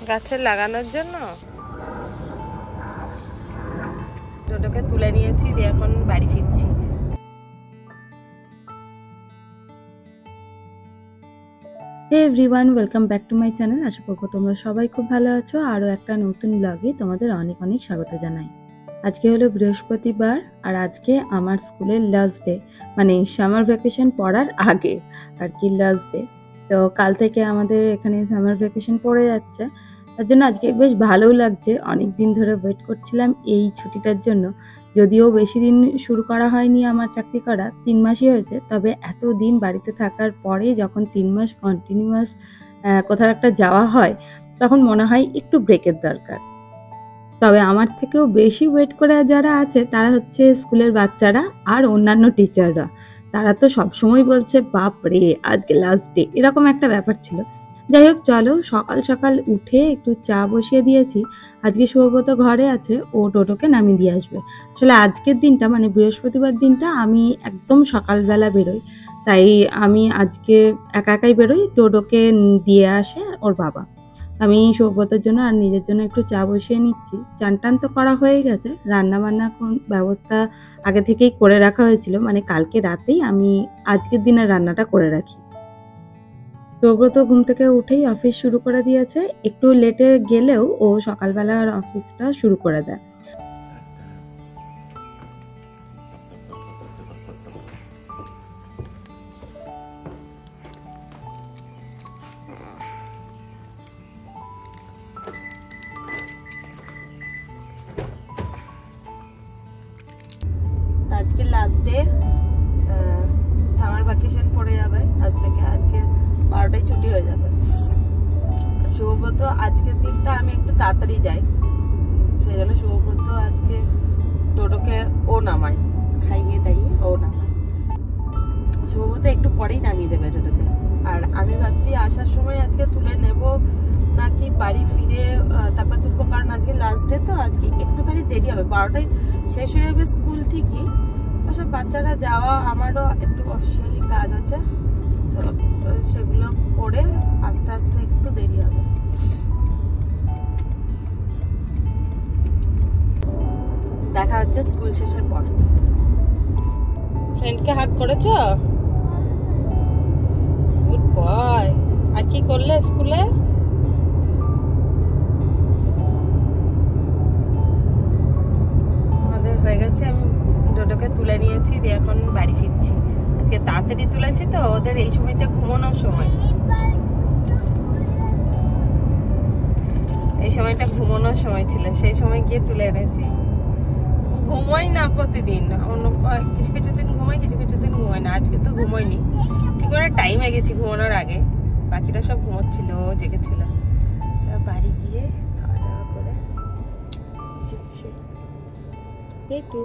গাছে লাগানোর জন্য টোটোকে তুলে নিয়েছি, দিয়ে এখন বাড়ি ফিরছি। Hey everyone, welcome back to my channel. আশা করবো তোমরা সবাই খুব ভালো আছো। আরও একটা নতুন ব্লগে তোমাদের অনেক অনেক স্বাগত জানাই। আজকে হলো বৃহস্পতিবার, আর আজকে আমার স্কুলের লাস্ট ডে, মানে সামার ভ্যাকেশন পড়ার আগে আর কি লাস্ট ডে। তো কাল থেকে আমাদের এখানে সামার ভ্যাকেশন পড়ে যাচ্ছে, তার জন্য আজকে বেশ ভালোও লাগছে। অনেক দিন ধরে ওয়েট করছিলাম এই ছুটিটার জন্য। যদিও বেশি দিন শুরু করা হয়নি আমার চাকরি করা, 3 মাসই হয়েছে, তবে এত দিন বাড়িতে থাকার পরে যখন 3 মাস কন্টিনিউয়াস কোথাও একটা যাওয়া হয়, তখন মনে হয় একটু ব্রেকের দরকার। তবে আমার থেকেও বেশি ওয়েট করে যারা আছে তারা হচ্ছে স্কুলের বাচ্চারা আর অন্যান্য টিচাররা। তারা তো সবসময় বলছে বাপ রে আজকে লাস্ট ডে, এরকম একটা ব্যাপার ছিল। যাই হোক, চলো সকাল সকাল উঠে একটু চা বসিয়ে দিয়েছি। আজকে সৌব্রত ঘরে আছে, ও টোটোকে নামিয়ে দিয়ে আসবে। আসলে আজকের দিনটা মানে বৃহস্পতিবার দিনটা আমি একদম সকালবেলা বেরোই, তাই আমি আজকে একা একাই বেরোই। টোটোকে দিয়ে আসে ওর বাবা। আমি সৌব্রতের জন্য আর নিজের জন্য একটু চা বসিয়ে নিচ্ছি। চান টান তো করা হয়ে গেছে, রান্না বান্নার ব্যবস্থা আগে থেকেই করে রাখা হয়েছিল, মানে কালকে রাতেই আমি আজকের দিনের রান্নাটা করে রাখি। সৌব্রত ঘুম থেকে উঠেই অফিস শুরু করে দিয়েছে। একটু লেটে গেলেও ও সকালবেলার অফিসটা শুরু করে দেয়। আজকে লাস্ট ডে, সামার ভ্যাকেশন পড়ে যাবে আজ থেকে। আজকে 12টায় ছুটি হয়ে যাবে। সৌব্রত আজকের দিনটা আমি একটু তাড়াতাড়ি যাই, সেই জন্য সৌব্রত আজকে টোটোকে ও নামায়, খাইয়ে দাইয়ে ও নামায়। সৌব্রত একটু পরেই নামিয়ে দেবে টোটোকে। আর আমি ভাবছি আসার সময় আজকে তুলে নেব নাকি বাড়ি ফিরে তারপর তুলবো, কারণ আজকে লাস্ট ডে তো আজকে একটুখানি দেরি হবে। 12টায় শেষ হয়ে যাবে স্কুল ঠিকই, সব বাচ্চারা যাওয়া, আমারও একটু অফিসিয়ালি কাজ আছে, তো সেগুলো করে আস্তে আস্তে একটু দেরি হবে। দেখা হচ্ছে স্কুল শেষের পর। ফ্রেন্ডকে হাগ করেছো? Good boy. আর কি করলে স্কুলে? আমাদের হয়ে গেছে, আমি টোটোকে তুলে নিয়েছি, দিয়ে এখন বাড়ি ফিরছি। আজকে তাড়াতাড়ি তুলেছি তো, ওদের এই সময়টা ঘুমানোর সময়, এই সময়টা ঘুমানোর সময় ছিল, সেই সময় গিয়ে তুলে এনেছি। ঘুমোই না প্রতিদিন, অন্য কিছু কিছু দিন ঘুমাই, কিছু কিছু দিন ঘুমাই না। আজকে তো ঘুমোইনি, ঠিক করে টাইমে গেছি ঘুমানোর আগে, বাকিটা সব ঘুমোচ্ছিল, ও জেগেছিল। বাড়ি গিয়ে খাওয়া দাওয়া করে এই তো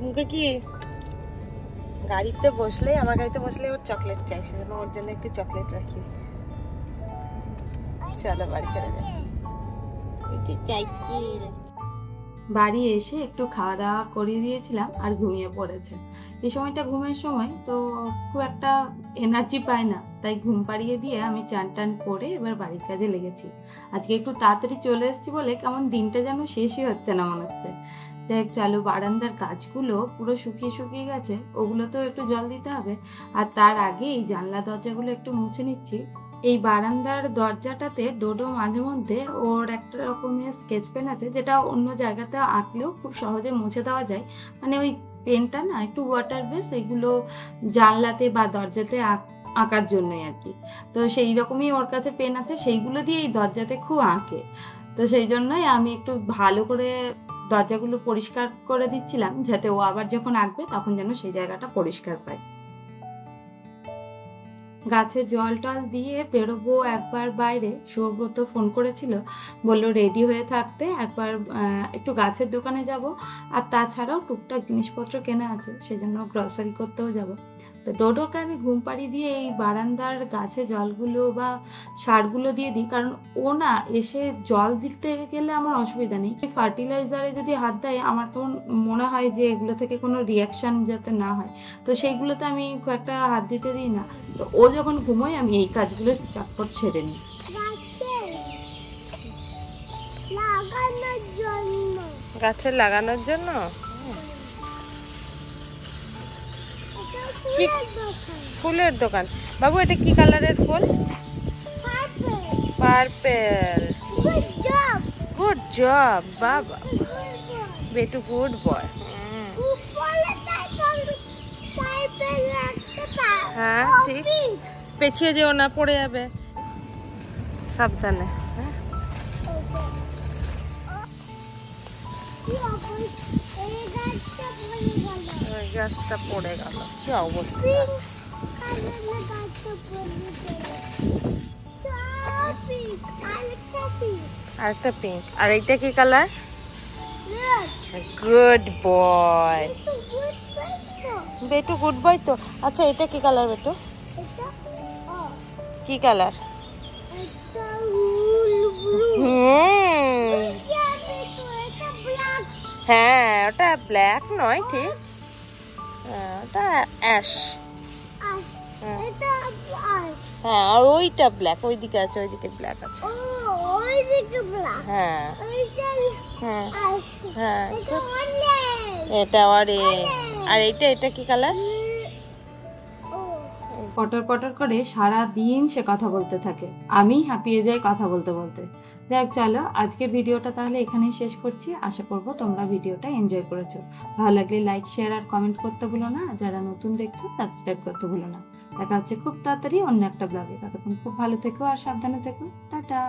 মুখে কি, গাড়িতে বসলে, আমার গাড়িতে বসলে ওর চকলেট চাই, সেজন্য ওর জন্য একটু চকলেট রাখি। চলো বাড়ি চলে যাই। বাড়ি এসে একটু খাওয়া দাওয়া করিয়ে দিয়েছিলাম আর ঘুমিয়ে পড়েছে। এই সময়টা ঘুমের সময়, তো খুব একটা এনার্জি পায় না, তাই ঘুম পাড়িয়ে দিয়ে আমি চান টান করে এবার বাড়ির কাজে লেগেছি। আজকে একটু তাড়াতাড়ি চলে এসেছি বলে কেমন দিনটা যেন শেষই হচ্ছে না মনে হচ্ছে। দেখ চলো, বারান্দার গাছগুলো পুরো শুকিয়ে শুকিয়ে গেছে, ওগুলো তো একটু জল দিতে হবে। আর তার আগে এই জানলা দরজাগুলো একটু মুছে নিচ্ছি। এই বারান্দার দরজাটাতে ডোডো মাঝে মধ্যে ওর একটা রকমের স্কেচ পেন আছে, যেটা অন্য জায়গাতে আঁকলেও খুব সহজে মুছে দেওয়া যায়। মানে ওই পেনটা না একটু ওয়াটার বেস, এগুলো জানলাতে বা দরজাতে আঁকার জন্যই আর কি। তো সেই রকমই ওর কাছে পেন আছে, সেইগুলো দিয়ে এই দরজাতে খুব আঁকে। তো সেই জন্যই আমি একটু ভালো করে দরজাগুলো পরিষ্কার করে দিচ্ছিলাম, যাতে ও আবার যখন আঁকবে তখন যেন সেই জায়গাটা পরিষ্কার পায়। গাছে জল টল দিয়ে বেরোবো একবার বাইরে, সৌব্রত ফোন করেছিল, বললো রেডি হয়ে থাকতে, একবার একটু গাছের দোকানে যাব, আর তাছাড়াও টুকটাক জিনিসপত্র কেনা আছে, সেজন্য গ্রসারি করতেও যাব। তো ডোডোকে আমি ঘুম পাড়িয়ে দিয়ে এই বারান্দার গাছে জলগুলো বা সারগুলো দিয়ে দিই, কারণ ও না এসে জল দিতে গেলে আমার অসুবিধা নেই। ফার্টিলাইজারে যদি হাত দেয় আমার কেমন মনে হয় যে এগুলো থেকে কোনো রিয়াকশান যাতে না হয়, তো সেইগুলোতে আমি খুব একটা হাত দিতে দিই না। তো ও যখন ঘুমোয় আমি এই কাজগুলো চটপট ছেড়ে নিই। গাছে লাগানোর জন্য কি ফুলের দোকান? বাবু এটা কি কালারের ফুল? পার্পল। গুড জব বাবা, বেটু গুড বয়। হ্যাঁ ঠিক, পেছিয়ে যেও না, পড়ে যাবে, সাবধানে। ওই গাছটা পড়ে গেল, কি অবস্থা। আরেকটা পিঙ্ক, আর এইটা কি কালার? গুড বয় বেটু, গুড বয় তো। আচ্ছা এটা কি কালার বেটু? কি কালার? হ্যাঁ ওটা ব্ল্যাক নয়, ঠিক, ওটা অ্যাশ। হ্যাঁ আর ওইটা ব্ল্যাক, ওইদিকে আছে, ওইদিকে ব্ল্যাক আছে। হ্যাঁ হ্যাঁ হ্যাঁ, এটা অরেঞ্জ। আর এটা কি কালার? পটর পটর করে সারা দিন সে কথা বলতে থাকে, আমি হাঁপিয়ে যাই কথা বলতে বলতে। দেখ চলো আজকের ভিডিওটা তাহলে এখানেই শেষ করছি। আশা করবো তোমরা ভিডিওটা এনজয় করেছো। ভালো লাগলে লাইক, শেয়ার আর কমেন্ট করতে ভুলো না। যারা নতুন দেখছো সাবস্ক্রাইব করতে ভুলো না। দেখা হচ্ছে খুব তাড়াতাড়ি অন্য একটা ব্লগে। ততক্ষণ খুব ভালো থেকো আর সাবধানে থেকো। টাটা।